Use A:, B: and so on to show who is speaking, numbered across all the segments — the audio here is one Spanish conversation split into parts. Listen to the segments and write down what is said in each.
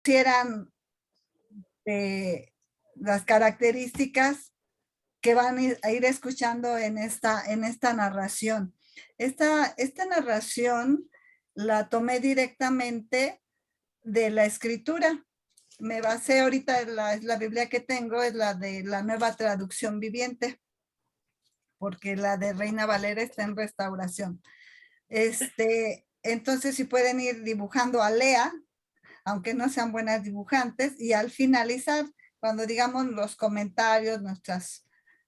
A: conocieran las características que van a ir escuchando en esta narración. Esta narración la tomé directamente de la Escritura. Me basé ahorita, es la Biblia que tengo, es la de la Nueva Traducción Viviente, porque la de Reina Valera está en restauración. Entonces, si pueden ir dibujando a Lea, aunque no sean buenas dibujantes, y al finalizar, cuando digamos los comentarios,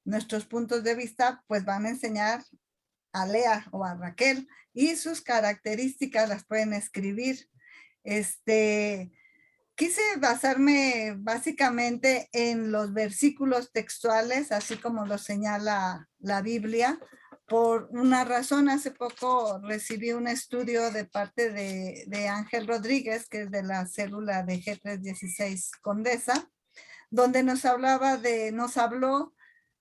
A: nuestros puntos de vista, pues van a enseñar a Lea o a Raquel, y sus características las pueden escribir. Quise basarme básicamente en los versículos textuales, así como lo señala la Biblia, por una razón. Hace poco recibí un estudio de parte de Ángel Rodríguez, que es de la célula de G316 Condesa, donde nos habló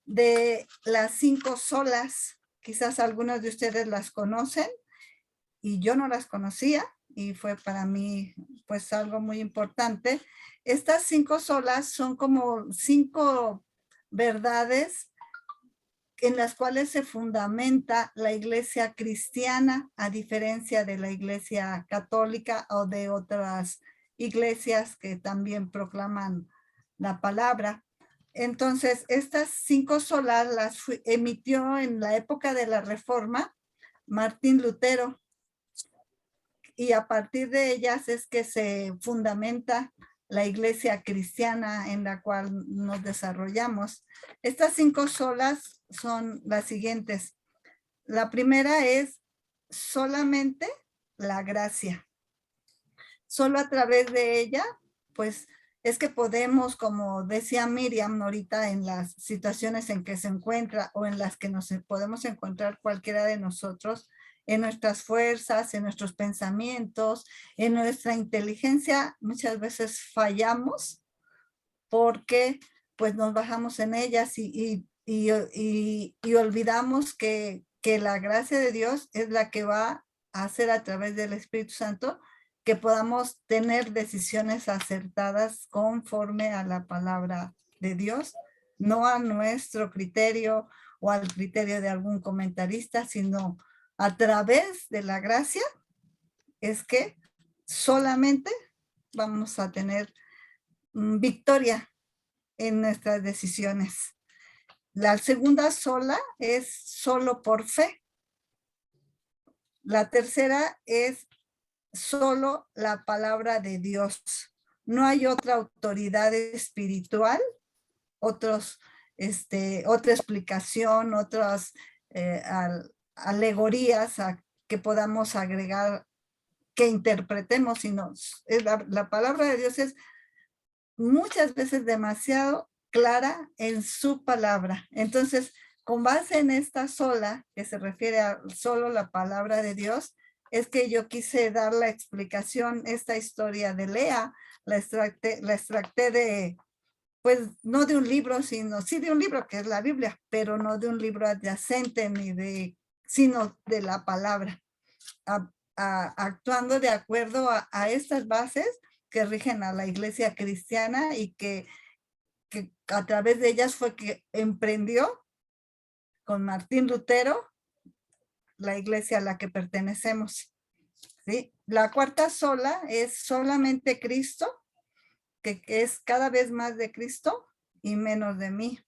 A: de las 5 solas. Quizás algunos de ustedes las conocen y yo no las conocía, y fue para mí pues algo muy importante. Estas 5 solas son como 5 verdades en las cuales se fundamenta la iglesia cristiana, a diferencia de la iglesia católica o de otras iglesias que también proclaman la palabra. Entonces, estas 5 solas las emitió en la época de la Reforma Martín Lutero, y a partir de ellas es que se fundamenta la iglesia cristiana en la cual nos desarrollamos. Estas 5 solas son las siguientes. La primera es solamente la gracia. Solo a través de ella, pues es que podemos, como decía Miriam ahorita, en las situaciones en que se encuentra o en las que nos podemos encontrar cualquiera de nosotros, en nuestras fuerzas, en nuestros pensamientos, en nuestra inteligencia, muchas veces fallamos porque pues nos bajamos en ellas y olvidamos que la gracia de Dios es la que va a hacer a través del Espíritu Santo que podamos tener decisiones acertadas conforme a la palabra de Dios, no a nuestro criterio o al criterio de algún comentarista, sino a través de la gracia es que solamente vamos a tener victoria en nuestras decisiones. La segunda sola es solo por fe. La tercera es solo la palabra de Dios. No hay otra autoridad espiritual, otra explicación, otras alegorías que podamos agregar, que interpretemos, sino la palabra de Dios es muchas veces demasiado clara en su palabra. Entonces, con base en esta sola, que se refiere a solo la palabra de Dios, es que yo quise dar la explicación, esta historia de Lea, la extracté de, pues no de un libro, sino sí de un libro que es la Biblia, pero no de un libro adyacente sino de la palabra, actuando de acuerdo a estas bases que rigen a la iglesia cristiana y que a través de ellas fue que emprendió con Martín Lutero la iglesia a la que pertenecemos. ¿Sí? La cuarta sola es solamente Cristo, que es cada vez más de Cristo y menos de mí.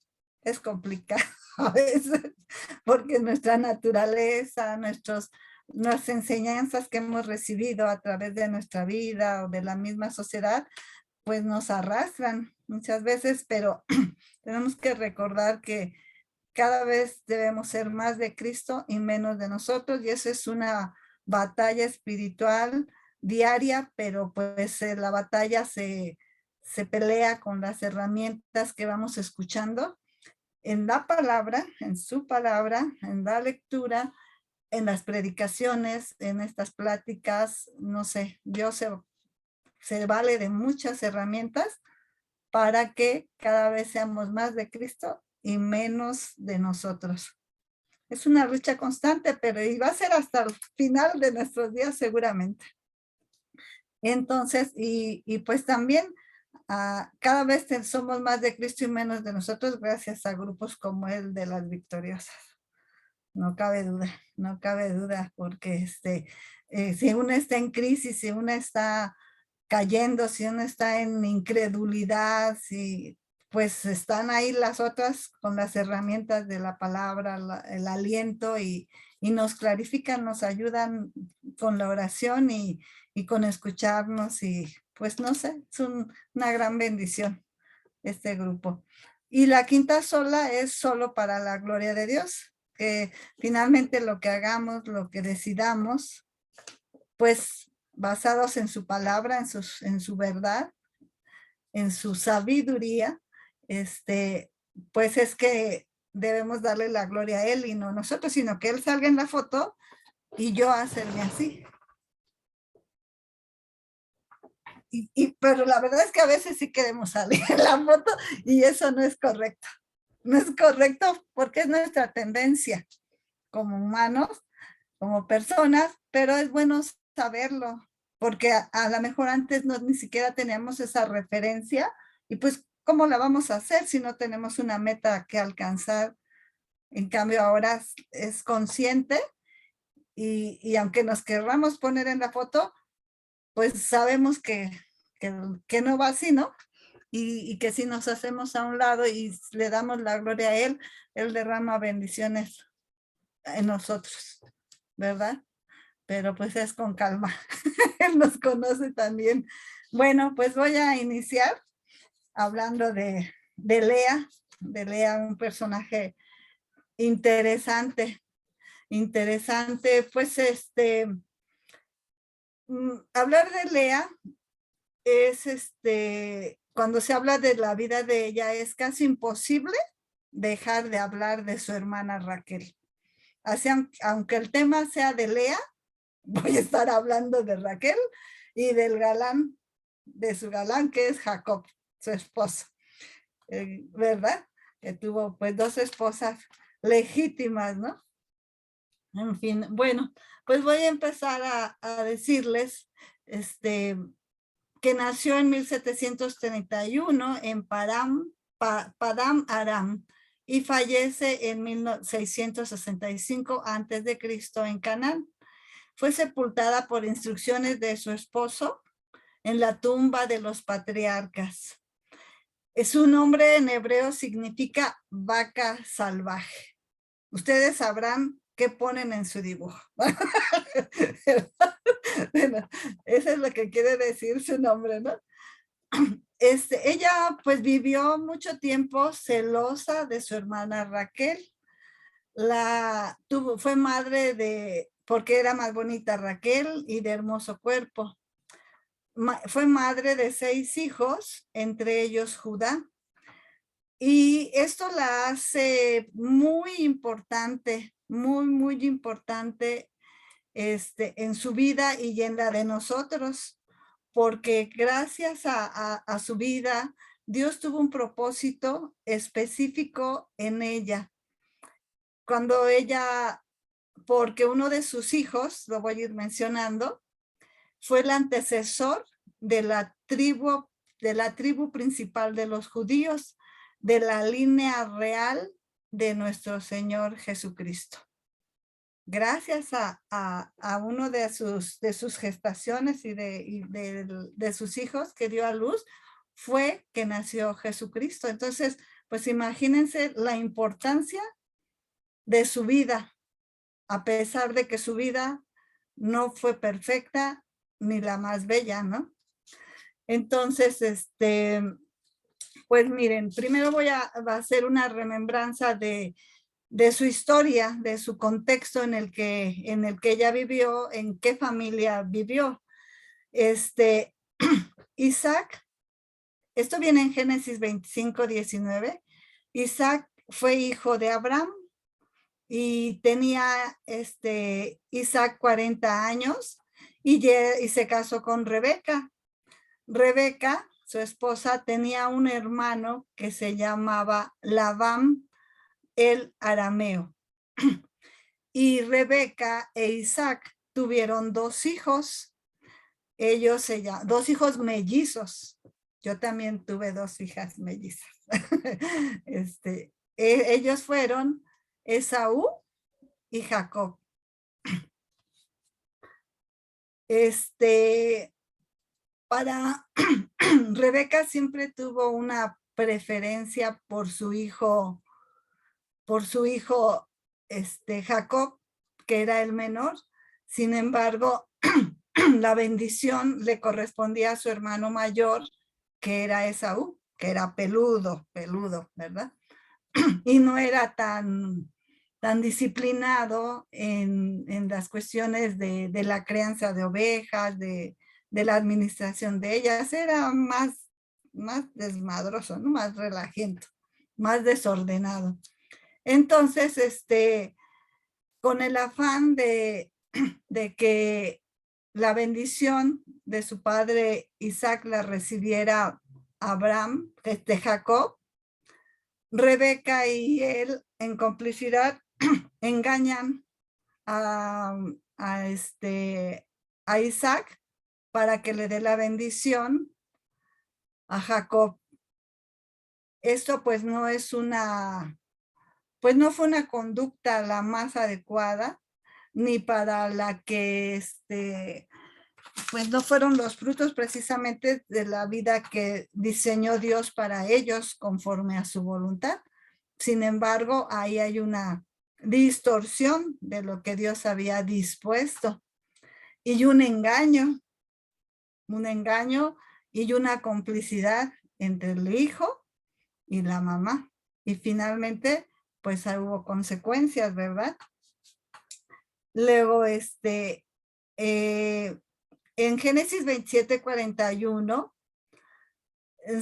A: Es complicado a veces, porque nuestra naturaleza, nuestras enseñanzas que hemos recibido a través de nuestra vida o de la misma sociedad, pues nos arrastran muchas veces, pero tenemos que recordar que cada vez debemos ser más de Cristo y menos de nosotros, y eso es una batalla espiritual diaria, pero pues la batalla se pelea con las herramientas que vamos escuchando en la palabra, en su palabra, en la lectura, en las predicaciones, en estas pláticas. No sé, Dios se vale de muchas herramientas para que cada vez seamos más de Cristo y menos de nosotros. Es una lucha constante, pero va a ser hasta el final de nuestros días seguramente. Entonces, y pues también cada vez somos más de Cristo y menos de nosotros gracias a grupos como el de las victoriosas. No cabe duda, no cabe duda, porque si uno está en crisis, si uno está cayendo, si uno está en incredulidad, si pues están ahí las otras con las herramientas de la palabra, el aliento y nos clarifican, nos ayudan con la oración y con escucharnos y pues no sé, es una gran bendición este grupo. Y la quinta sola es solo para la gloria de Dios, que finalmente lo que hagamos, lo que decidamos, pues basados en su palabra, en su verdad, en su sabiduría, pues es que debemos darle la gloria a él y no nosotros, sino que él salga en la foto y yo hacerme así. Pero la verdad es que a veces sí queremos salir en la foto y eso no es correcto. No es correcto porque es nuestra tendencia como humanos, como personas, pero es bueno saberlo porque a lo mejor antes no ni siquiera teníamos esa referencia y pues ¿cómo la vamos a hacer si no tenemos una meta que alcanzar? En cambio ahora es consciente y aunque nos querramos poner en la foto, pues sabemos que no va así, ¿no? Y que si nos hacemos a un lado y le damos la gloria a él derrama bendiciones en nosotros, ¿verdad? Pero pues es con calma. Él nos conoce también. Bueno, pues voy a iniciar hablando de Lea, un personaje interesante, pues hablar de Lea es cuando se habla de la vida de ella es casi imposible dejar de hablar de su hermana Raquel. Así, aunque el tema sea de Lea, voy a estar hablando de Raquel y del galán, de su galán que es Jacob, su esposo, ¿verdad? Que tuvo pues dos esposas legítimas, ¿no? En fin, bueno, pues voy a empezar a decirles, que nació en 1731 en Padam Aram y fallece en 1665 antes de Cristo en Canaán. Fue sepultada por instrucciones de su esposo en la tumba de los patriarcas. Su nombre en hebreo significa vaca salvaje. Ustedes sabrán qué ponen en su dibujo. Bueno, eso es lo que quiere decir su nombre, ¿no? Ella pues vivió mucho tiempo celosa de su hermana Raquel. Fue madre porque era más bonita Raquel y de hermoso cuerpo. Fue madre de 6 hijos, entre ellos Judá. Y esto la hace muy importante, muy importante en su vida y en la de nosotros, porque gracias a su vida, Dios tuvo un propósito específico en ella. Cuando porque uno de sus hijos, lo voy a ir mencionando, fue el antecesor de la tribu principal de los judíos, de la línea real de nuestro Señor Jesucristo. Gracias a uno de sus gestaciones y de sus hijos que dio a luz, fue que nació Jesucristo. Entonces, pues imagínense la importancia de su vida, a pesar de que su vida no fue perfecta ni la más bella, ¿no? Entonces, pues miren, primero voy a hacer una remembranza de su historia, de su contexto en el que ella vivió, en qué familia vivió. Isaac, esto viene en Génesis 25:19. Isaac fue hijo de Abraham y tenía Isaac 40 años y se casó con Rebeca. Rebeca, su esposa, tenía un hermano que se llamaba Labán el arameo. Y Rebeca e Isaac tuvieron 2 hijos. ellos dos hijos mellizos. Yo también tuve dos hijas mellizas. Ellos fueron Esaú y Jacob. Para Rebeca siempre tuvo una preferencia por su hijo Jacob, que era el menor. Sin embargo, la bendición le correspondía a su hermano mayor, que era Esaú, que era peludo, ¿verdad? Y no era tan disciplinado en las cuestiones de la crianza de ovejas, de la administración de ellas. Era más desmadroso, ¿no? Más relajento, más desordenado. Entonces, con el afán de que la bendición de su padre Isaac la recibiera Abraham, Jacob, Rebeca y él en complicidad engañan a Isaac para que le dé la bendición a Jacob. Esto pues no fue una conducta la más adecuada, ni para la que pues no fueron los frutos precisamente de la vida que diseñó Dios para ellos conforme a su voluntad. Sin embargo, ahí hay una distorsión de lo que Dios había dispuesto y un engaño y una complicidad entre el hijo y la mamá. Y finalmente, pues hubo consecuencias, ¿verdad? Luego, en Génesis 27:41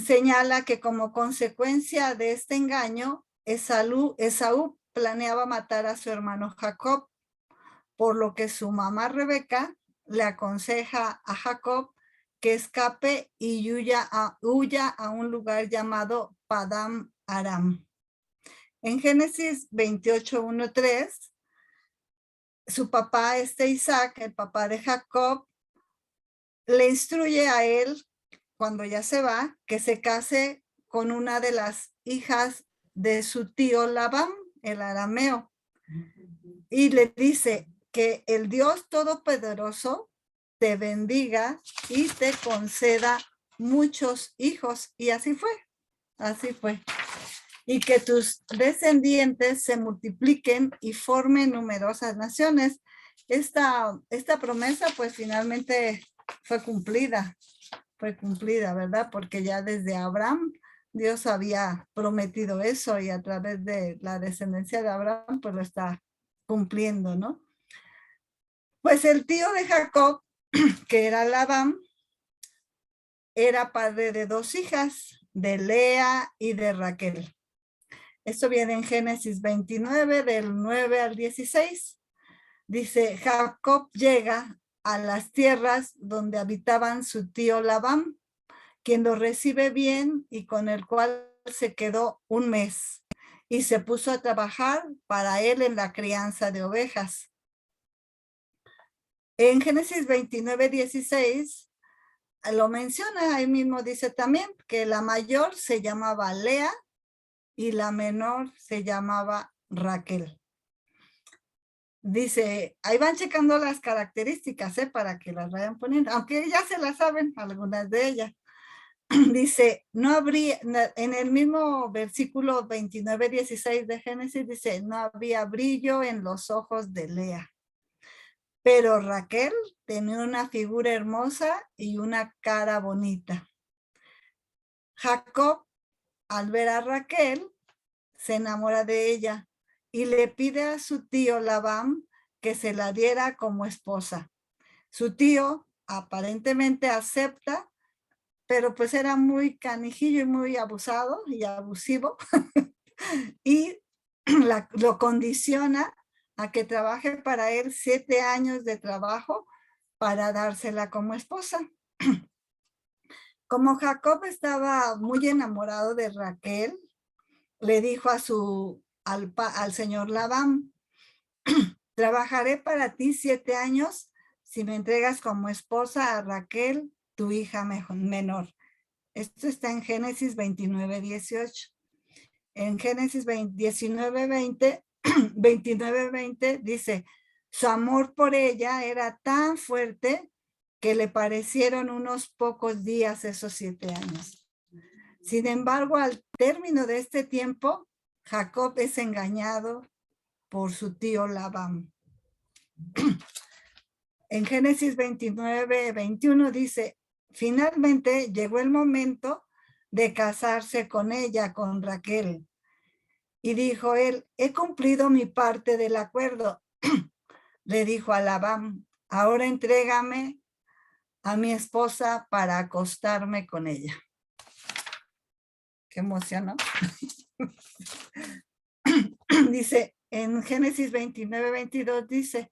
A: señala que como consecuencia de este engaño, Esaú planeaba matar a su hermano Jacob, por lo que su mamá Rebeca le aconseja a Jacob que escape y huya a un lugar llamado Padam Aram. En Génesis 28:1-3, su papá, Isaac, el papá de Jacob, le instruye a él, cuando ya se va, que se case con una de las hijas de su tío Labán, el arameo. Y le dice que el Dios Todopoderoso te bendiga y te conceda muchos hijos. Y así fue. Y que tus descendientes se multipliquen y formen numerosas naciones. Esta promesa pues finalmente fue cumplida, ¿verdad? Porque ya desde Abraham Dios había prometido eso y a través de la descendencia de Abraham pues lo está cumpliendo, ¿no? Pues el tío de Jacob, que era Labán, era padre de dos hijas, de Lea y de Raquel. Esto viene en Génesis 29, del 9 al 16. Dice, Jacob llega a las tierras donde habitaban su tío Labán, quien lo recibe bien y con el cual se quedó un mes y se puso a trabajar para él en la crianza de ovejas. En Génesis 29:16 lo menciona, ahí mismo dice también que la mayor se llamaba Lea y la menor se llamaba Raquel. Dice, ahí van checando las características, para que las vayan poniendo, aunque ya se las saben algunas de ellas. Dice, no habría, en el mismo versículo 29:16 de Génesis, dice, no había brillo en los ojos de Lea. Pero Raquel tenía una figura hermosa y una cara bonita. Jacob, al ver a Raquel, se enamora de ella y le pide a su tío Labán que se la diera como esposa. Su tío aparentemente acepta, pero pues era muy canijillo y muy abusado y abusivo y lo condiciona a que trabaje para él 7 años de trabajo para dársela como esposa. Como Jacob estaba muy enamorado de Raquel, le dijo al señor Labán, trabajaré para ti 7 años si me entregas como esposa a Raquel, tu hija menor. Esto está en Génesis 29:18. En Génesis 19:20, 29:20 dice, su amor por ella era tan fuerte que le parecieron unos pocos días esos 7 años. Sin embargo, al término de este tiempo, Jacob es engañado por su tío Labán. En Génesis 29:21 dice, finalmente llegó el momento de casarse con ella, con Raquel. Y dijo él, he cumplido mi parte del acuerdo. Le dijo a Labán, ahora entrégame a mi esposa para acostarme con ella. Qué emoción, ¿no? Dice, en Génesis 29:22 dice,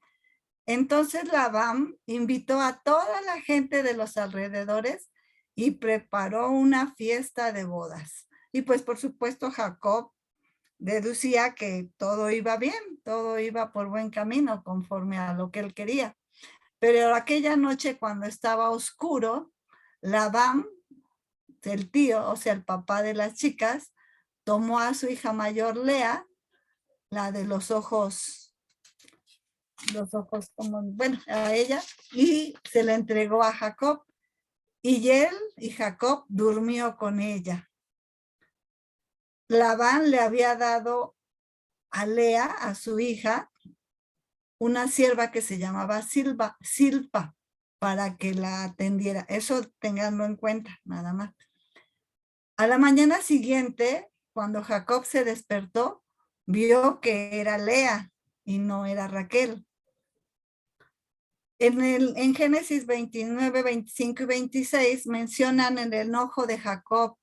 A: entonces Labán invitó a toda la gente de los alrededores y preparó una fiesta de bodas. Y pues por supuesto Jacob deducía que todo iba bien, todo iba por buen camino conforme a lo que él quería. Pero aquella noche cuando estaba oscuro, Labán, el tío, o sea, el papá de las chicas, tomó a su hija mayor Lea, la de los ojos como, bueno, a ella, y se la entregó a Jacob. Y él y Jacob durmió con ella. Labán le había dado a Lea, a su hija, una sierva que se llamaba Silpa, para que la atendiera. Eso tenganlo en cuenta, nada más. A la mañana siguiente, cuando Jacob se despertó, vio que era Lea y no era Raquel. En Génesis 29, 25 y 26 mencionan el enojo de Jacob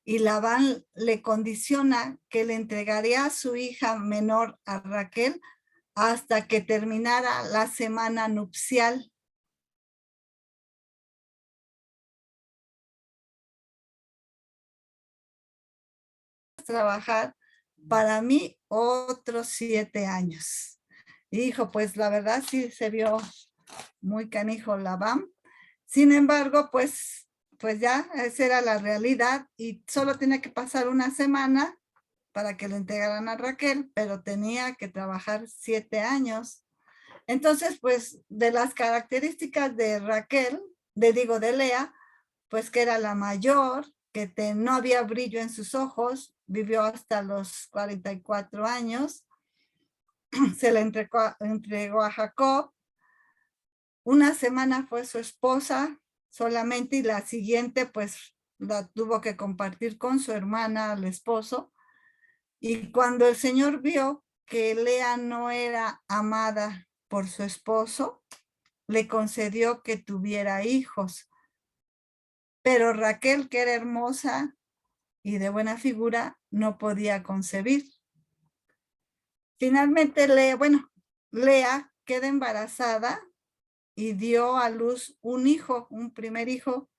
A: y Labán le condiciona que le entregaría a su hija menor a Raquel hasta que terminara la semana nupcial. Trabajar para mí otros 7 años. Y dijo, pues la verdad sí se vio muy canijo Labán. Sin embargo, pues ya esa era la realidad y solo tenía que pasar una semana para que le entregaran a Raquel, pero tenía que trabajar 7 años. Entonces, pues de las características de Raquel, de Lea, pues que era la mayor, que no había brillo en sus ojos, vivió hasta los 44 años, se le entregó a Jacob. Una semana fue su esposa solamente y la siguiente pues la tuvo que compartir con su hermana, el esposo. Y cuando el Señor vio que Lea no era amada por su esposo, le concedió que tuviera hijos. Pero Raquel, que era hermosa y de buena figura, no podía concebir. Finalmente Lea queda embarazada y dio a luz un hijo, un primer hijo,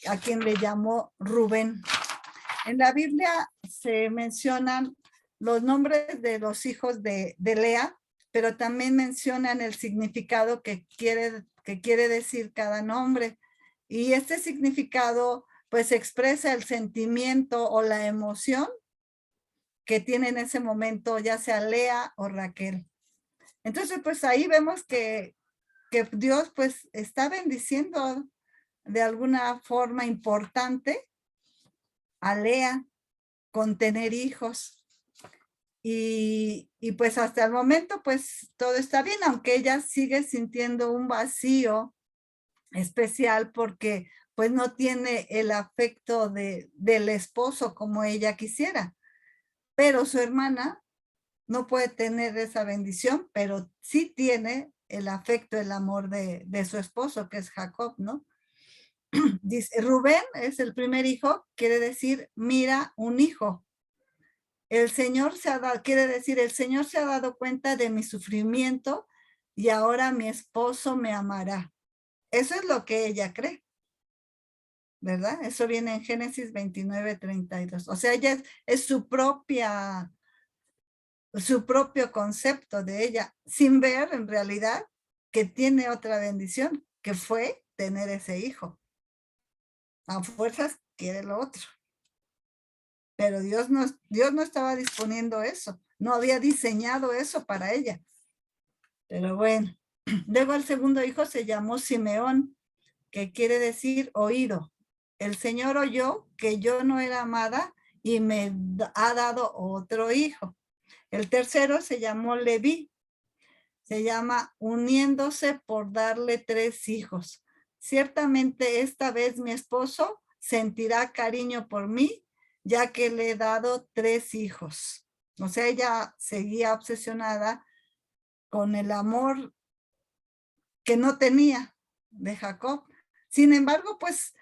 A: a quien le llamó Rubén. En la Biblia se mencionan los nombres de los hijos de Lea, pero también mencionan el significado que quiere decir cada nombre. Y este significado pues expresa el sentimiento o la emoción que tiene en ese momento, ya sea Lea o Raquel. Entonces, pues ahí vemos que Dios pues está bendiciendo de alguna forma importante a Lea con tener hijos. Y pues hasta el momento pues todo está bien, aunque ella sigue sintiendo un vacío especial porque pues no tiene el afecto del esposo como ella quisiera. Pero su hermana no puede tener esa bendición, pero sí tiene el afecto, el amor de su esposo, que es Jacob, ¿no? Dice, Rubén es el primer hijo, quiere decir, mira un hijo. El Señor quiere decir, el Señor se ha dado cuenta de mi sufrimiento y ahora mi esposo me amará. Eso es lo que ella cree, ¿verdad? Eso viene en Génesis 29:32. O sea, ella es su propio concepto de ella, sin ver en realidad que tiene otra bendición, que fue tener ese hijo. A fuerzas quiere lo otro. Pero Dios no estaba disponiendo eso. No había diseñado eso para ella. Pero bueno. Luego el segundo hijo se llamó Simeón, que quiere decir oído. El Señor oyó que yo no era amada y me ha dado otro hijo. El tercero se llamó Leví. Se llama uniéndose por darle 3 hijos. Ciertamente esta vez mi esposo sentirá cariño por mí, ya que le he dado 3 hijos. O sea, ella seguía obsesionada con el amor que no tenía de Jacob. Sin embargo, pues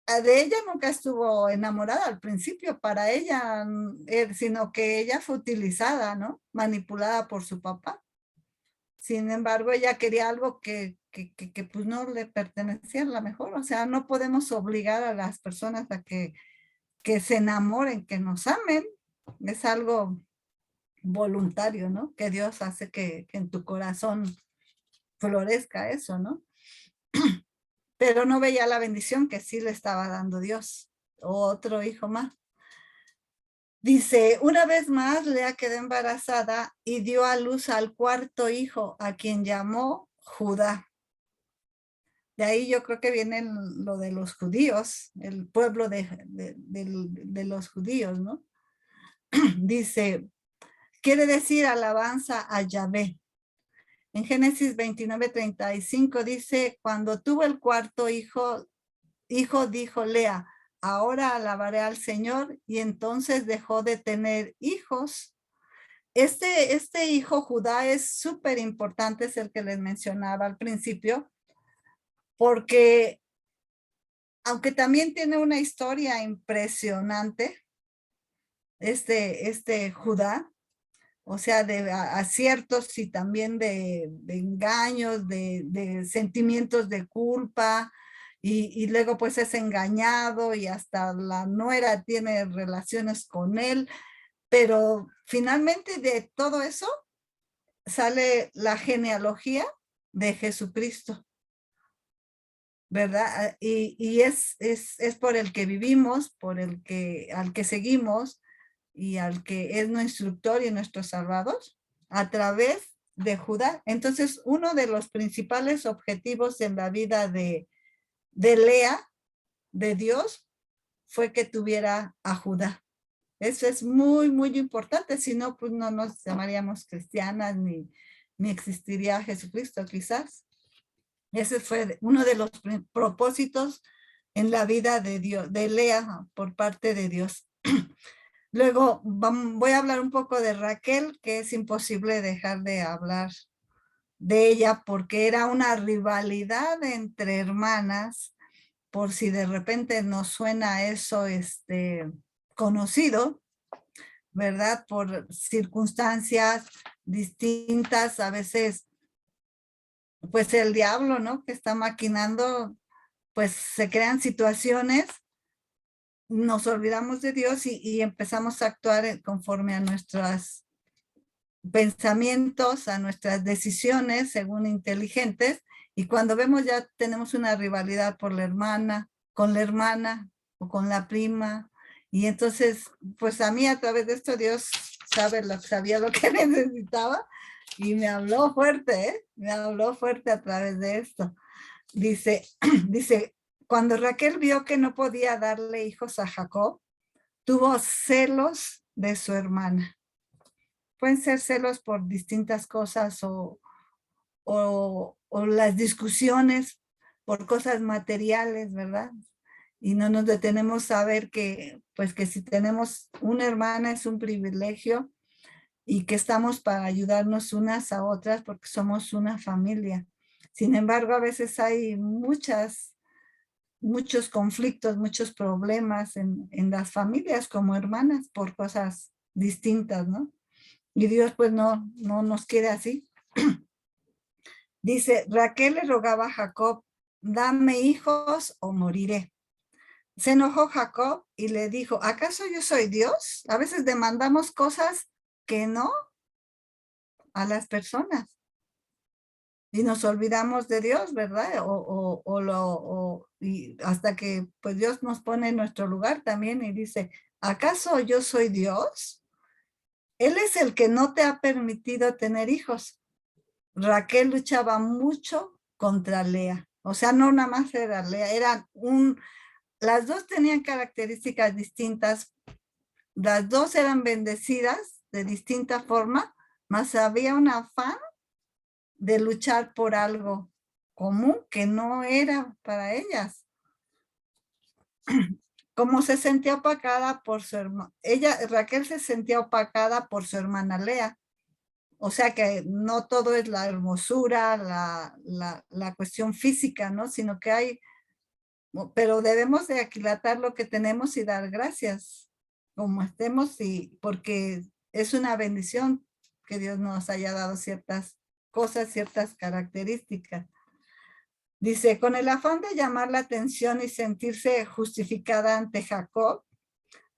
A: de ella nunca estuvo enamorada al principio para ella, sino que ella fue utilizada, ¿no? Manipulada por su papá. Sin embargo, ella quería algo que pues no le pertenecía a la mejor. O sea, no podemos obligar a las personas a que se enamoren, que nos amen. Es algo voluntario, ¿no? Que Dios hace que en tu corazón florezca eso, ¿no? Pero no veía la bendición que sí le estaba dando Dios. Otro hijo más. Dice, una vez más Lea quedó embarazada y dio a luz al 4.º hijo, a quien llamó Judá. De ahí yo creo que viene lo de los judíos, el pueblo de los judíos, ¿no? Dice, quiere decir alabanza a Yahvé. En Génesis 29:35 dice, cuando tuvo el 4.º hijo dijo Lea, ahora alabaré al Señor, y entonces dejó de tener hijos. Este hijo Judá es súper importante, es el que les mencionaba al principio, porque aunque también tiene una historia impresionante, este Judá, o sea, de aciertos y también de engaños, de sentimientos de culpa, y luego pues es engañado y hasta la nuera tiene relaciones con él, pero finalmente de todo eso sale la genealogía de Jesucristo, ¿verdad? Y es por el que vivimos, al que seguimos y al que es nuestro instructor y nuestro salvador, a través de Judá. Entonces, uno de los principales objetivos en la vida de Lea, de Dios, fue que tuviera a Judá. Eso es muy, muy importante, si no, pues no nos llamaríamos cristianas ni existiría Jesucristo quizás. Ese fue uno de los propósitos en la vida de Dios, de Lea por parte de Dios. Luego voy a hablar un poco de Raquel, que es imposible dejar de hablar de ella porque era una rivalidad entre hermanas, por si de repente nos suena eso conocido, ¿verdad? Por circunstancias distintas, a veces pues el diablo, ¿no? Que está maquinando, pues se crean situaciones, nos olvidamos de Dios y empezamos a actuar conforme a nuestros pensamientos, a nuestras decisiones, según inteligentes, y cuando vemos ya tenemos una rivalidad por la hermana, con la hermana o con la prima, y entonces, pues a mí a través de esto Dios sabía lo que necesitaba y me habló fuerte, ¿eh? Me habló fuerte a través de esto. Dice, dice, cuando Raquel vio que no podía darle hijos a Jacob, tuvo celos de su hermana. Pueden ser celos por distintas cosas o las discusiones por cosas materiales, ¿verdad? Y no nos detenemos a ver que, pues que si tenemos una hermana es un privilegio y que estamos para ayudarnos unas a otras porque somos una familia. Sin embargo, a veces hay muchos conflictos, muchos problemas en las familias como hermanas por cosas distintas, ¿no? Y Dios pues no nos quiere así. Dice, Raquel le rogaba a Jacob, dame hijos o moriré. Se enojó Jacob y le dijo, ¿acaso yo soy Dios? A veces demandamos cosas que no a las personas. y nos olvidamos de Dios, ¿verdad? Y hasta que pues Dios nos pone en nuestro lugar también y dice, ¿acaso yo soy Dios? Él es el que no te ha permitido tener hijos. Raquel luchaba mucho contra Lea. O sea, no nada más era Lea, las dos tenían características distintas. Las dos eran bendecidas de distinta forma, mas había un afán de luchar por algo común que no era para ellas. Como se sentía opacada por su hermana, Raquel se sentía opacada por su hermana Lea. O sea que no todo es la hermosura, la cuestión física, ¿no? Sino que pero debemos de aquilatar lo que tenemos y dar gracias como estemos, y porque es una bendición que Dios nos haya dado ciertas cosas, ciertas características. Dice, con el afán de llamar la atención y sentirse justificada ante Jacob,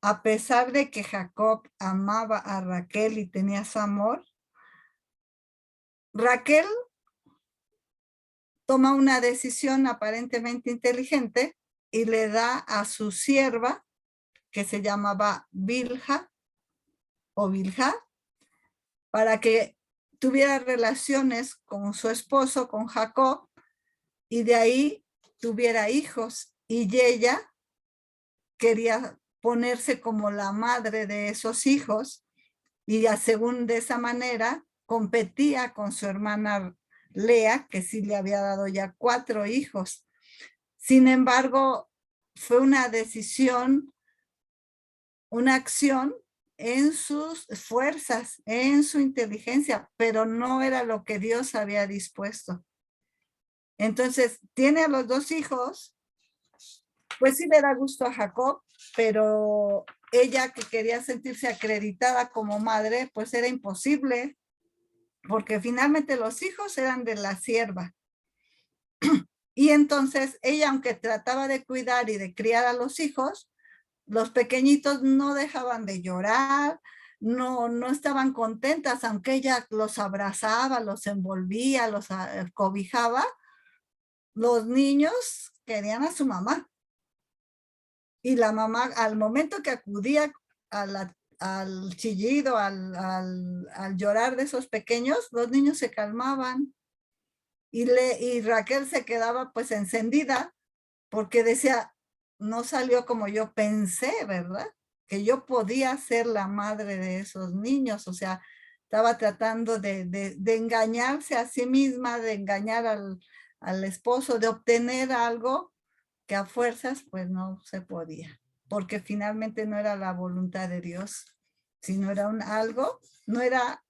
A: a pesar de que Jacob amaba a Raquel y tenía su amor, Raquel toma una decisión aparentemente inteligente y le da a su sierva, que se llamaba Bilha o Bilha, para que tuviera relaciones con su esposo, con Jacob, y de ahí tuviera hijos. Y ella quería ponerse como la madre de esos hijos, y según de esa manera competía con su hermana Lea, que sí le había dado ya 4 hijos. Sin embargo, fue una decisión, una acción en sus fuerzas, en su inteligencia, pero no era lo que Dios había dispuesto. Entonces, tiene a los 2 hijos, pues sí le da gusto a Jacob, pero ella, que quería sentirse acreditada como madre, pues era imposible, porque finalmente los hijos eran de la sierva. Y entonces ella, aunque trataba de cuidar y de criar a los hijos, los pequeñitos no dejaban de llorar, no estaban contentas, aunque ella los abrazaba, los envolvía, los cobijaba. Los niños querían a su mamá. Y la mamá, al momento que acudía al chillido, al llorar de esos pequeños, los niños se calmaban. Y Raquel se quedaba pues encendida, porque decía, no salió como yo pensé, ¿verdad? Que yo podía ser la madre de esos niños. O sea, estaba tratando de engañarse a sí misma, de engañar al esposo, de obtener algo que a fuerzas pues no se podía, porque finalmente no era la voluntad de Dios, sino era algo, no era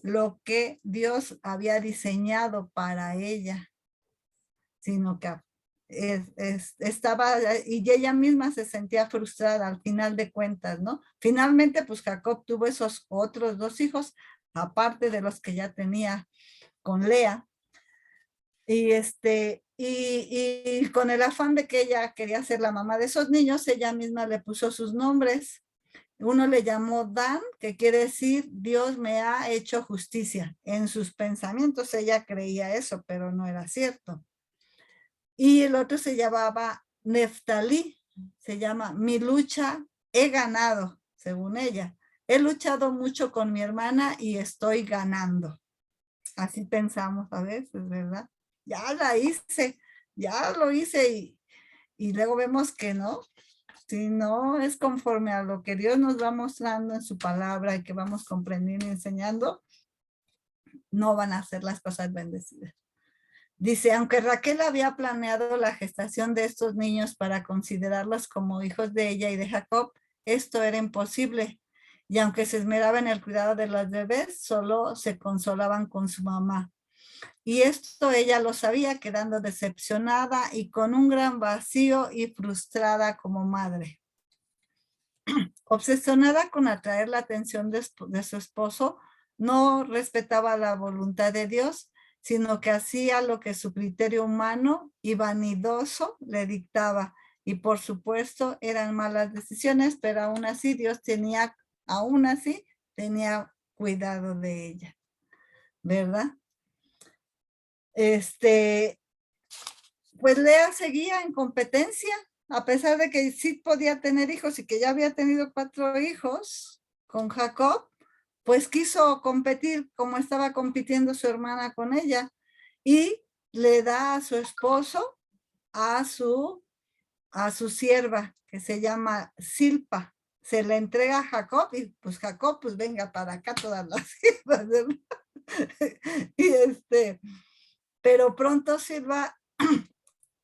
A: lo que Dios había diseñado para ella, sino que estaba, y ella misma se sentía frustrada al final de cuentas, ¿no? Finalmente, pues Jacob tuvo esos otros 2 hijos, aparte de los que ya tenía con Lea, y con el afán de que ella quería ser la mamá de esos niños, ella misma le puso sus nombres. Uno le llamó Dan, que quiere decir Dios me ha hecho justicia. En sus pensamientos ella creía eso, pero no era cierto. Y el otro se llamaba Neftalí, se llama mi lucha he ganado, según ella. He luchado mucho con mi hermana y estoy ganando. Así pensamos a veces, ¿verdad? Ya la hice, ya lo hice, y luego vemos que no. Si no es conforme a lo que Dios nos va mostrando en su palabra y que vamos comprendiendo y enseñando, no van a ser las cosas bendecidas. Dice, aunque Raquel había planeado la gestación de estos niños para considerarlos como hijos de ella y de Jacob, esto era imposible. Y aunque se esmeraba en el cuidado de los bebés, solo se consolaban con su mamá. Y esto ella lo sabía, quedando decepcionada y con un gran vacío y frustrada como madre. Obsesionada con atraer la atención de su esposo, no respetaba la voluntad de Dios, sino que hacía lo que su criterio humano y vanidoso le dictaba. Y por supuesto eran malas decisiones, pero aún así tenía cuidado de ella, ¿verdad? Pues Lea seguía en competencia, a pesar de que sí podía tener hijos y que ya había tenido 4 hijos con Jacob, pues quiso competir como estaba compitiendo su hermana con ella y le da a su esposo a su sierva que se llama Silpa. Se le entrega a Jacob y pues Jacob, pues venga para acá todas las siervas. Y pero pronto Silva,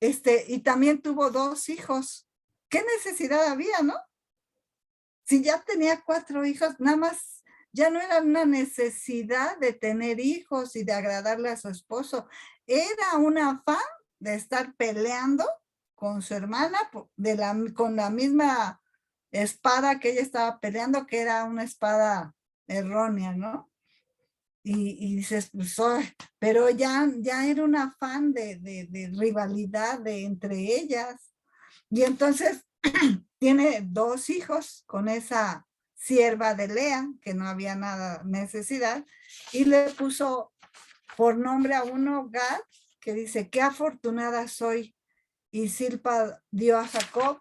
A: y también tuvo 2 hijos. ¿Qué necesidad había, no? Si ya tenía 4 hijos, nada más, ya no era una necesidad de tener hijos y de agradarle a su esposo. Era un afán de estar peleando con su hermana con la misma espada que ella estaba peleando, que era una espada errónea, ¿no? Y dices, pues, pero ya era un afán de rivalidad entre ellas. Y entonces tiene 2 hijos con esa sierva de Lea, que no había nada necesidad, y le puso por nombre a uno Gad, que dice, qué afortunada soy. Y Silpa dio a Jacob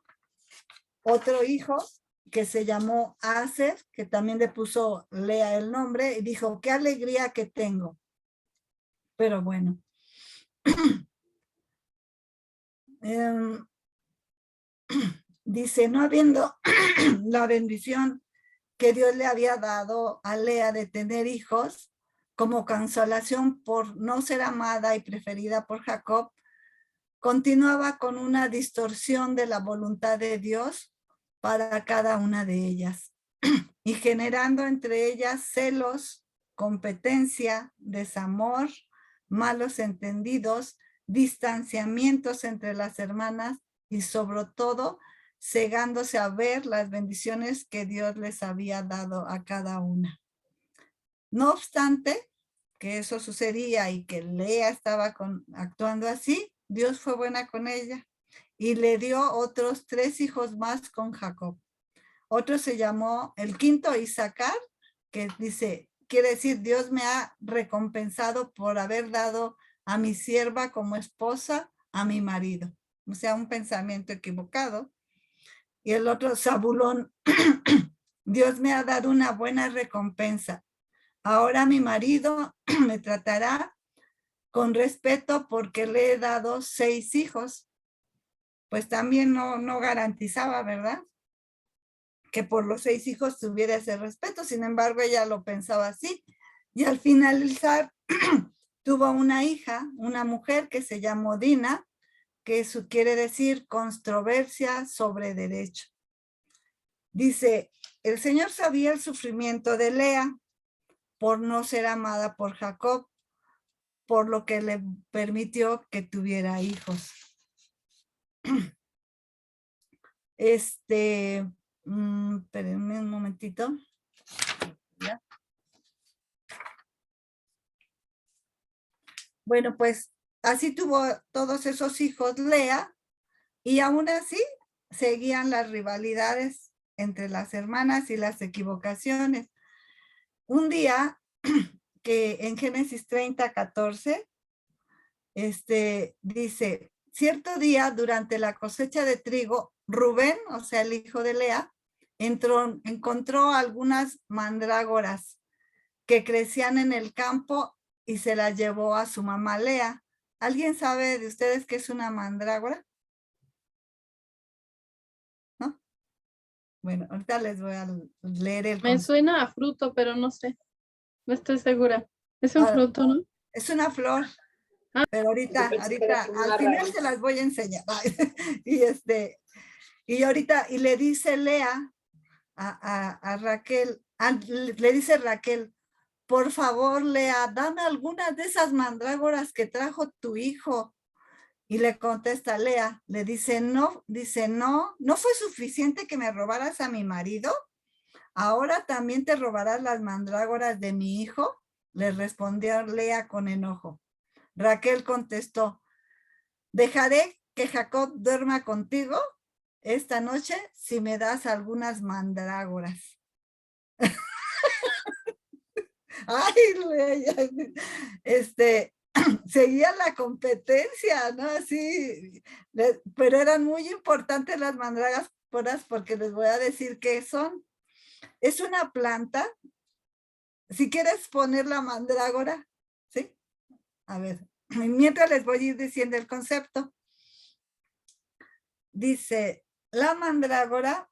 A: otro hijo que se llamó Aser, que también le puso Lea el nombre, y dijo, qué alegría que tengo. Pero bueno. Dice, no habiendo la bendición que Dios le había dado a Lea de tener hijos, como consolación por no ser amada y preferida por Jacob, continuaba con una distorsión de la voluntad de Dios para cada una de ellas y generando entre ellas celos, competencia, desamor, malos entendidos, distanciamientos entre las hermanas y sobre todo cegándose a ver las bendiciones que Dios les había dado a cada una. No obstante que eso sucedía y que Lea estaba actuando así, Dios fue buena con ella y le dio otros 3 hijos más con Jacob. Otro se llamó el quinto Isaacar, que quiere decir Dios me ha recompensado por haber dado a mi sierva como esposa a mi marido. O sea, un pensamiento equivocado. Y el otro Zabulón, Dios me ha dado una buena recompensa. Ahora mi marido me tratará con respeto porque le he dado 6 hijos. Pues también no garantizaba, ¿verdad?, que por los 6 hijos tuviera ese respeto. Sin embargo, ella lo pensaba así. Y al finalizar, tuvo una hija, una mujer que se llamó Dina, que eso quiere decir controversia sobre derecho. Dice, el Señor sabía el sufrimiento de Lea por no ser amada por Jacob, por lo que le permitió que tuviera hijos. Espérenme un momentito. ¿Ya? Bueno, pues así tuvo todos esos hijos Lea, y aún así seguían las rivalidades entre las hermanas y las equivocaciones. Un día que en Génesis 30:14, dice, cierto día durante la cosecha de trigo, Rubén, o sea, el hijo de Lea, encontró algunas mandrágoras que crecían en el campo y se las llevó a su mamá Lea. ¿Alguien sabe de ustedes qué es una mandrágora? ¿No? Bueno, ahorita les voy a leer el
B: Me
A: concepto.
B: suena a fruto, pero no sé. No estoy segura. Es un
A: Ahora,
B: fruto, ¿no?
A: es una flor, pero ahorita al final se las voy a enseñar. Y le dice Lea a Raquel, le dice Raquel, por favor, Lea, dame algunas de esas mandrágoras que trajo tu hijo. Y le contesta Lea, le dice, no, ¿no fue suficiente que me robaras a mi marido? ¿Ahora también te robarás las mandrágoras de mi hijo? Le respondió Lea con enojo. Raquel contestó, dejaré que Jacob duerma contigo esta noche si me das algunas mandrágoras. Ay, Lea, seguía la competencia, ¿no? Así, pero eran muy importantes las mandrágoras porque les voy a decir qué son. Es una planta, si quieres poner la mandrágora, ¿sí? A ver, mientras les voy a ir diciendo el concepto. Dice, la mandrágora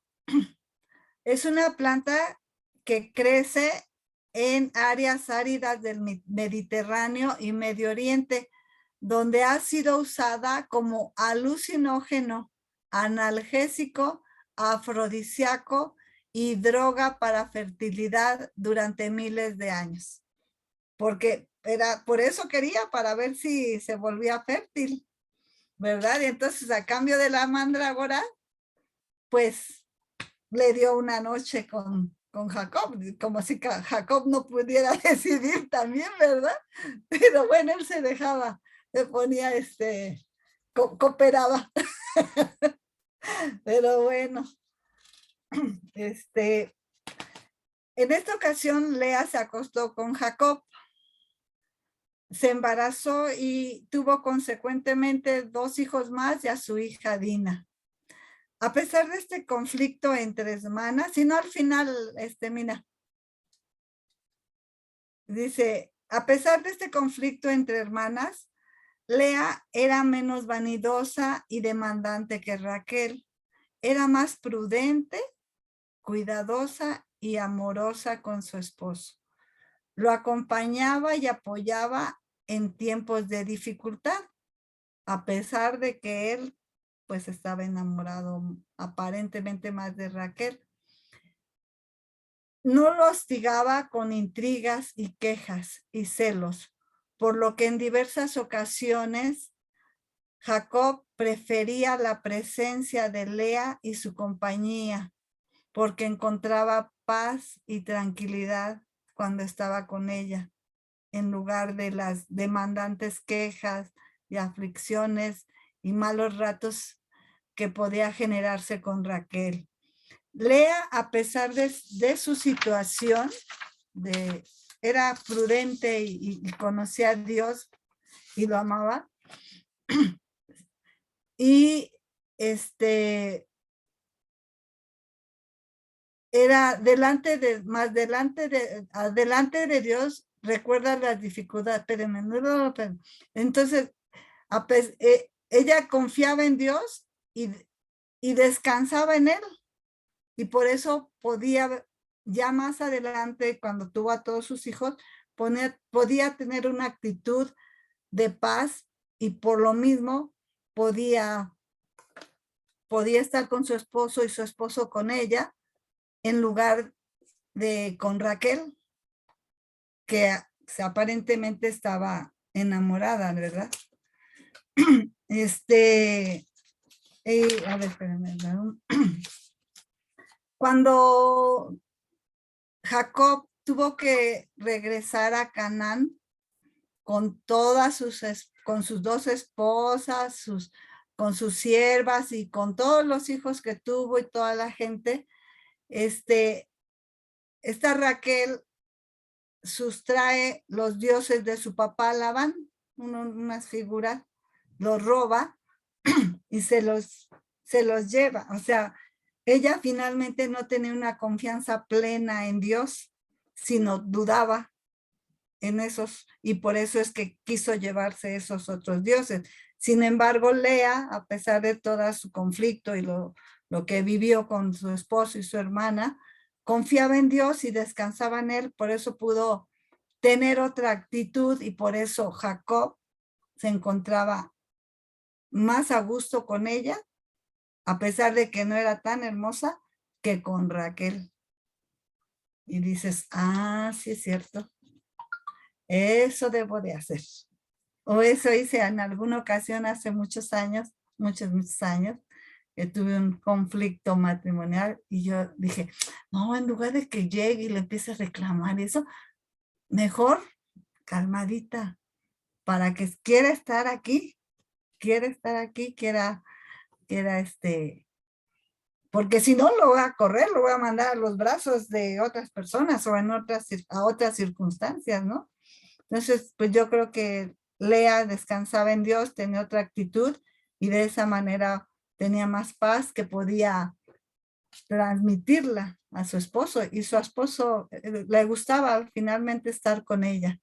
A: es una planta que crece en áreas áridas del Mediterráneo y Medio Oriente, donde ha sido usada como alucinógeno, analgésico, afrodisíaco y droga para fertilidad durante miles de años. Porque por eso quería, para ver si se volvía fértil, ¿verdad? Y entonces a cambio de la mandrágora, pues le dio una noche con Jacob, como si Jacob no pudiera decidir también, ¿verdad? Pero bueno, él se dejaba, se ponía, cooperaba. Pero bueno, en esta ocasión Lea se acostó con Jacob, se embarazó y tuvo consecuentemente 2 hijos más y a su hija Dina. A pesar de este conflicto entre hermanas, sino al final, mira, dice, a pesar de este conflicto entre hermanas, Lea era menos vanidosa y demandante que Raquel. Era más prudente, cuidadosa y amorosa con su esposo. Lo acompañaba y apoyaba en tiempos de dificultad, a pesar de que él pues estaba enamorado aparentemente más de Raquel. No lo hostigaba con intrigas y quejas y celos, por lo que en diversas ocasiones Jacob prefería la presencia de Lea y su compañía, porque encontraba paz y tranquilidad cuando estaba con ella, en lugar de las demandantes quejas y aflicciones y malos ratos que podía generarse con Raquel. Lea, a pesar de su situación, era prudente y conocía a Dios y lo amaba. Y era adelante de Dios, recuerda las dificultades. Entonces, ella confiaba en Dios y descansaba en él. Y por eso podía, ya más adelante, cuando tuvo a todos sus hijos, podía tener una actitud de paz y por lo mismo podía estar con su esposo y su esposo con ella, en lugar de con Raquel, que aparentemente estaba enamorada, ¿verdad? A ver, espérame, ¿verdad? Cuando Jacob tuvo que regresar a Canaán con con sus 2 esposas, con sus siervas y con todos los hijos que tuvo y toda la gente, esta Raquel sustrae los dioses de su papá Labán, unas figuras, los roba y se los lleva. O sea, ella finalmente no tenía una confianza plena en Dios, sino dudaba en esos, y por eso es que quiso llevarse esos otros dioses. Sin embargo, Lea, a pesar de todo su conflicto y lo que vivió con su esposo y su hermana, confiaba en Dios y descansaba en él, por eso pudo tener otra actitud y por eso Jacob se encontraba más a gusto con ella, a pesar de que no era tan hermosa, que con Raquel. Y dices, sí es cierto, eso debo de hacer. O eso hice en alguna ocasión hace muchos años, muchos años, que tuve un conflicto matrimonial y yo dije, no, en lugar de que llegue y le empiece a reclamar eso, mejor calmadita, para que quiera estar aquí, quiera porque si no lo voy a correr, lo voy a mandar a los brazos de otras personas o a otras circunstancias, ¿no? Entonces, pues yo creo que Lea descansaba en Dios, tenía otra actitud y de esa manera tenía más paz que podía transmitirla a su esposo, y su esposo le gustaba finalmente estar con ella.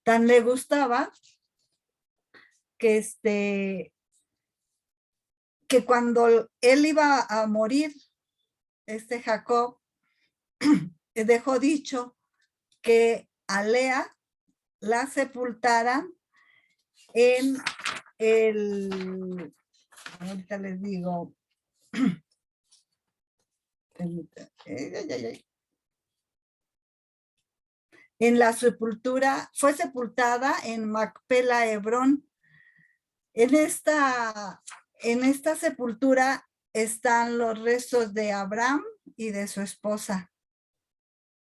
A: Tan le gustaba que que cuando él iba a morir, Jacob dejó dicho que a Lea la sepultaran en ahorita les digo, en la sepultura, fue sepultada en Macpela, Hebrón. En esta sepultura están los restos de Abraham y de su esposa,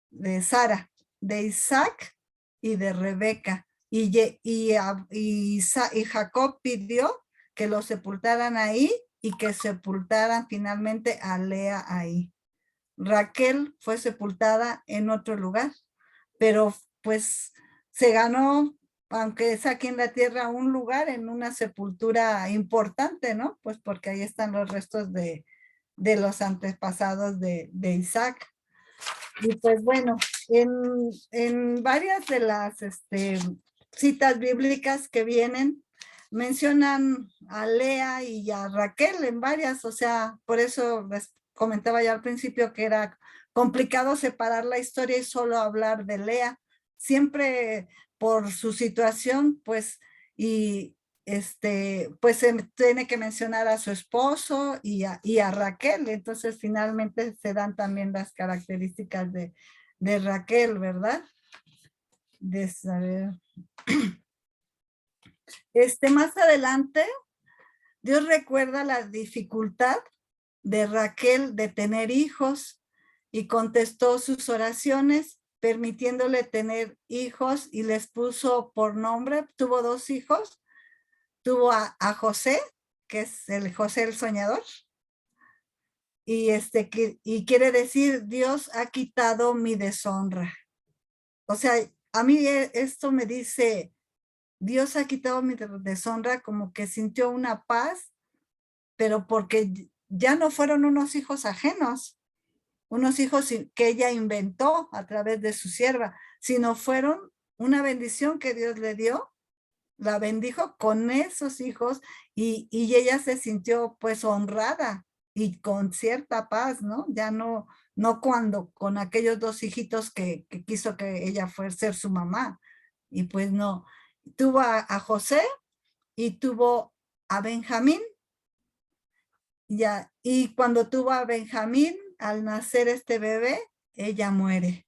A: de Sara, de Isaac y de Rebeca. Y Jacob pidió que lo sepultaran ahí y que sepultaran finalmente a Lea ahí. Raquel fue sepultada en otro lugar, pero pues se ganó, aunque es aquí en la tierra, un lugar en una sepultura importante, ¿no? Pues porque ahí están los restos de los antepasados de Isaac. Y pues bueno, en varias de las citas bíblicas que vienen, mencionan a Lea y a Raquel en varias, o sea, por eso les comentaba ya al principio que era complicado separar la historia y solo hablar de Lea, siempre por su situación, pues, y pues se tiene que mencionar a su esposo y a Raquel, entonces finalmente se dan también las características de Raquel, ¿verdad? De saber. Más adelante, Dios recuerda la dificultad de Raquel de tener hijos y contestó sus oraciones permitiéndole tener hijos y les puso por nombre, tuvo 2 hijos, tuvo a José, que es el José el soñador, y y quiere decir Dios ha quitado mi deshonra. O sea, a mí esto me dice, Dios ha quitado mi deshonra, como que sintió una paz, pero porque ya no fueron unos hijos ajenos, unos hijos que ella inventó a través de su sierva, sino fueron una bendición que Dios le dio, la bendijo con esos hijos y ella se sintió pues honrada y con cierta paz, ¿no? Ya no cuando con aquellos 2 hijitos que quiso que ella fuera ser su mamá. Y pues no, tuvo a José y tuvo a Benjamín. Ya, y cuando tuvo a Benjamín, al nacer este bebé, ella muere.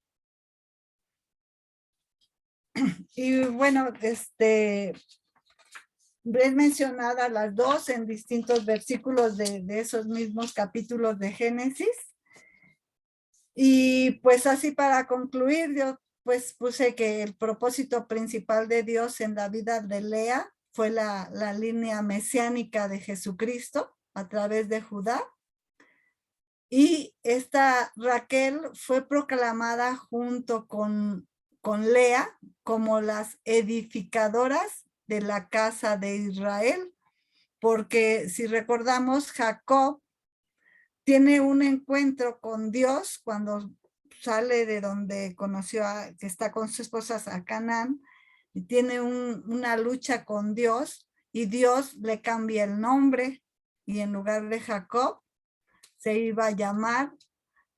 A: Y bueno, es mencionada las 2 en distintos versículos de esos mismos capítulos de Génesis. Y pues así para concluir, yo pues puse que el propósito principal de Dios en la vida de Lea fue la línea mesiánica de Jesucristo a través de Judá. Y esta Raquel fue proclamada junto con Lea como las edificadoras de la casa de Israel, porque si recordamos, Jacob tiene un encuentro con Dios cuando sale de donde conoció que está con su esposa a Canaán, y tiene una lucha con Dios, y Dios le cambia el nombre, y en lugar de Jacob, se iba a llamar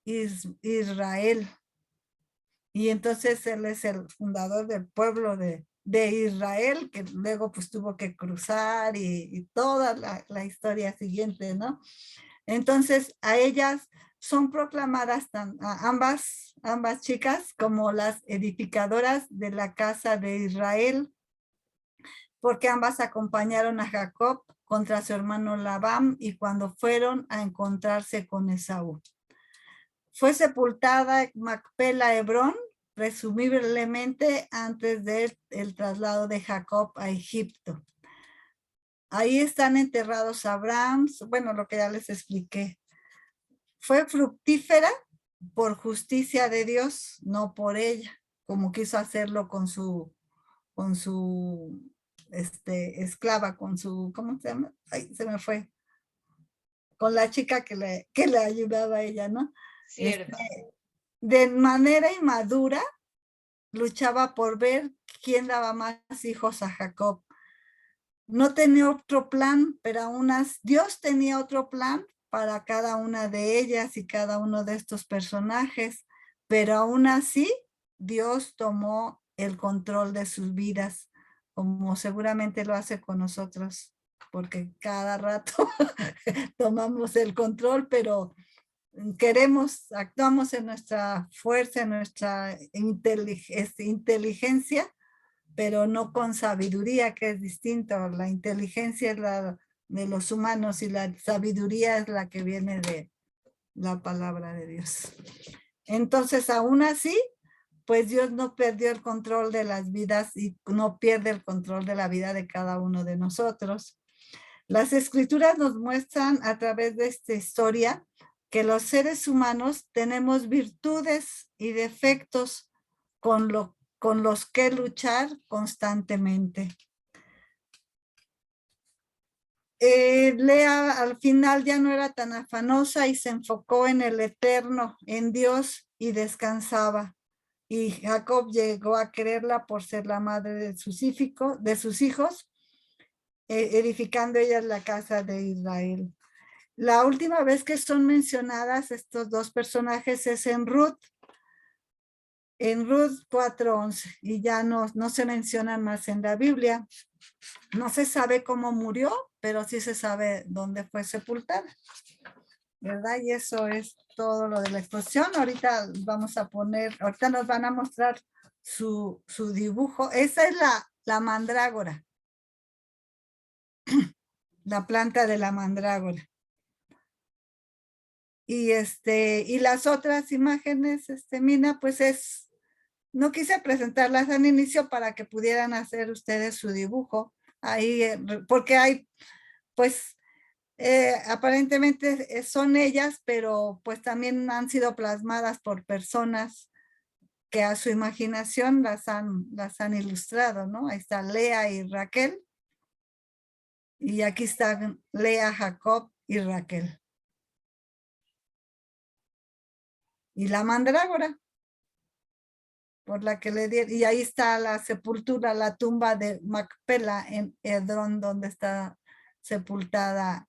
A: Israel. Y entonces él es el fundador del pueblo de Israel, que luego pues tuvo que cruzar y toda la historia siguiente, ¿no? Entonces a ellas son proclamadas ambas chicas como las edificadoras de la casa de Israel, porque ambas acompañaron a Jacob contra su hermano Labán y cuando fueron a encontrarse con Esaú. Fue sepultada en Macpela, Hebrón, presumiblemente antes del traslado de Jacob a Egipto. Ahí están enterrados Abraham, bueno, lo que ya les expliqué. Fue fructífera por justicia de Dios, no por ella, como quiso hacerlo con su esclava con su, ¿cómo se llama? Ay, se me fue. Con la chica que le ayudaba a ella, ¿no?
C: Sierva.
A: De manera inmadura, luchaba por ver quién daba más hijos a Jacob. No tenía otro plan, pero Dios tenía otro plan para cada una de ellas y cada uno de estos personajes, pero aún así Dios tomó el control de sus vidas, como seguramente lo hace con nosotros, porque cada rato tomamos el control, pero actuamos en nuestra fuerza, en nuestra inteligencia, pero no con sabiduría, que es distinto. La inteligencia es la de los humanos y la sabiduría es la que viene de la palabra de Dios. Entonces, aún así, pues Dios no perdió el control de las vidas y no pierde el control de la vida de cada uno de nosotros. Las escrituras nos muestran a través de esta historia que los seres humanos tenemos virtudes y defectos con los que luchar constantemente. Lea al final ya no era tan afanosa y se enfocó en el eterno, en Dios, y descansaba. Y Jacob llegó a quererla por ser la madre de sus hijos, edificando ellas la casa de Israel. La última vez que son mencionadas estos dos personajes es en Ruth 4:11, y ya no se mencionan más en la Biblia. No se sabe cómo murió, pero sí se sabe dónde fue sepultada, ¿verdad? Y eso es todo lo de la exposición. Ahorita nos van a mostrar su dibujo. Esa es la mandrágora, la planta de la mandrágora. Y las otras imágenes, Mina, pues no quise presentarlas al inicio para que pudieran hacer ustedes su dibujo ahí, porque hay, pues, aparentemente son ellas, pero pues también han sido plasmadas por personas que a su imaginación las han ilustrado, ¿no? Ahí está Lea y Raquel, y aquí están Lea, Jacob y Raquel. Y la mandrágora, por la que le dieron, y ahí está la sepultura, la tumba de Macpela en Edrón, donde está sepultada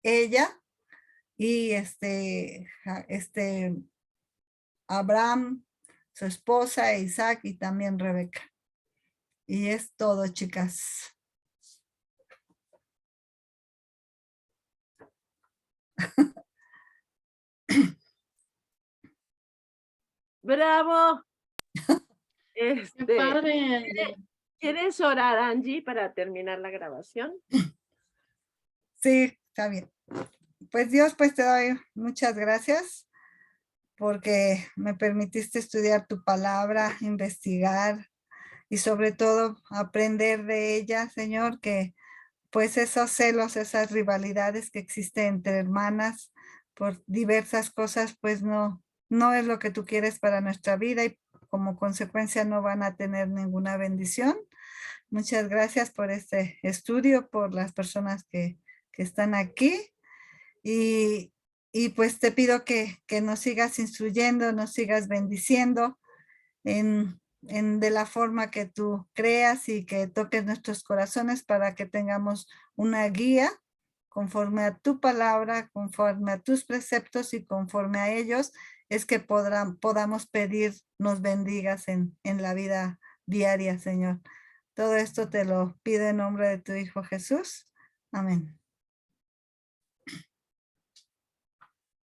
A: ella, y Abraham, su esposa, Isaac y también Rebeca. Y es todo, chicas.
D: ¡Bravo!
B: Qué padre, Angie.
D: ¿Quieres orar, Angie, para terminar la grabación?
A: Sí, está bien. Pues Dios, pues te doy muchas gracias porque me permitiste estudiar tu palabra, investigar y sobre todo aprender de ella, Señor, que pues esos celos, esas rivalidades que existen entre hermanas por diversas cosas, pues no es lo que tú quieres para nuestra vida y como consecuencia no van a tener ninguna bendición. Muchas gracias por este estudio, por las personas que están aquí y pues te pido que nos sigas instruyendo, nos sigas bendiciendo de la forma que tú creas y que toques nuestros corazones para que tengamos una guía conforme a tu palabra, conforme a tus preceptos y conforme a ellos es que podamos pedir nos bendigas en la vida diaria, Señor. Todo esto te lo pido en nombre de tu Hijo Jesús. Amén.